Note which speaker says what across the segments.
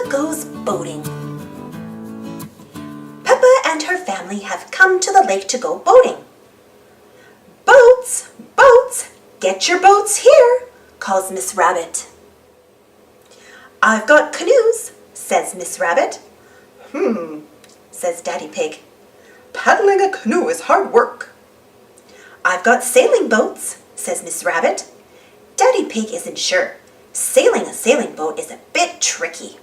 Speaker 1: Peppa Goes Boating. Peppa and her family have come to the lake to go boating. Boats, boats, get your boats here, calls Miss Rabbit. I've got canoes, says Miss Rabbit. Says Daddy Pig.
Speaker 2: Paddling a canoe is hard work.
Speaker 1: I've got sailing boats, says Miss Rabbit. Daddy Pig isn't sure. Sailing a sailing boat is a bit tricky.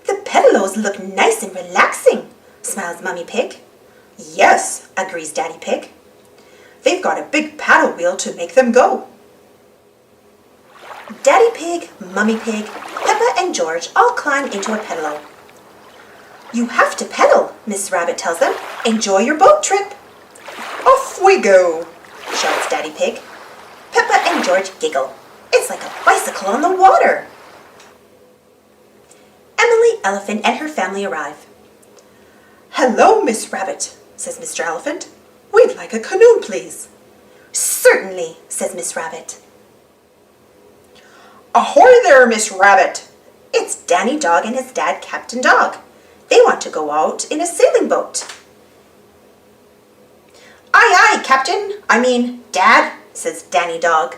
Speaker 1: The pedalos look nice and relaxing, smiles Mummy Pig.
Speaker 2: Yes,
Speaker 1: agrees Daddy Pig.
Speaker 2: They've got a big paddle wheel to make them go.
Speaker 1: Daddy Pig, Mummy Pig, Peppa and George all climb into a pedalo. You have to pedal, Miss Rabbit tells them. Enjoy your boat trip.
Speaker 2: Off we go,
Speaker 1: shouts Daddy Pig. Peppa and George giggle. It's like a bicycle on the water. Emily Elephant and her family arrive.
Speaker 2: Hello, Miss Rabbit, says Mr. Elephant. We'd like a canoe, please.
Speaker 1: Certainly, says Miss Rabbit.
Speaker 2: Ahoy there, Miss Rabbit.
Speaker 1: It's Danny Dog and his dad, Captain Dog. They want to go out in a sailing boat. Aye, aye, Captain. Dad, says Danny Dog.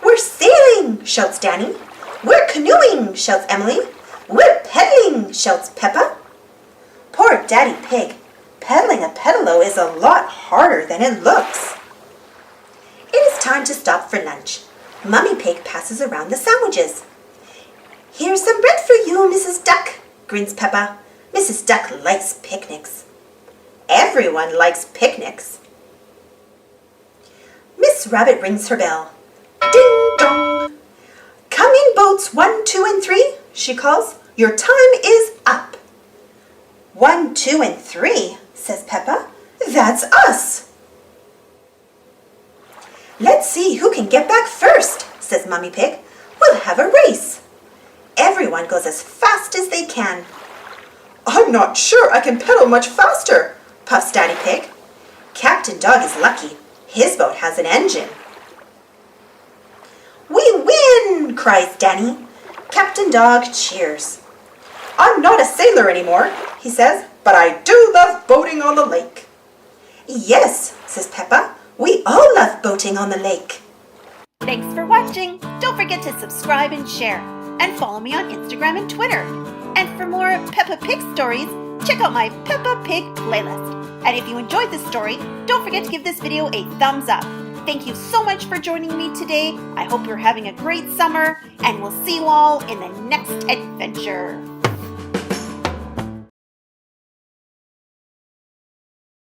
Speaker 1: We're sailing, shouts Danny. We're canoeing, shouts Emily. We're pedaling, shouts Peppa. Poor Daddy Pig. Pedaling a pedalo is a lot harder than it looks. It is time to stop for lunch. Mummy Pig passes around the sandwiches. Here's some bread for you, Mrs. Duck, grins Peppa. Mrs. Duck likes picnics. Everyone likes picnics. Miss Rabbit rings her bell. Ding dong. Come in, boats 1, 2, and 3, she calls. Your time is up. 1, 2, and 3, says Peppa. That's us. Let's see who can get back first, says Mummy Pig. We'll have a race. Everyone goes as fast as they can.
Speaker 2: I'm not sure I can pedal much faster,
Speaker 1: puffs Daddy Pig. Captain Dog is lucky. His boat has an engine. We win, cries Danny. Captain Dog cheers.
Speaker 2: I'm not a sailor anymore, he says, but I do love boating on the lake.
Speaker 1: Yes, says Peppa. We all love boating on the lake.
Speaker 3: Thanks for watching. Don't forget to subscribe and share. And follow me on Instagram and Twitter. And for more Peppa Pig stories, check out my Peppa Pig playlist. And if you enjoyed this story, don't forget to give this video a thumbs up. Thank you so much for joining me today. I hope you're having a great summer, and we'll see you all in the next adventure.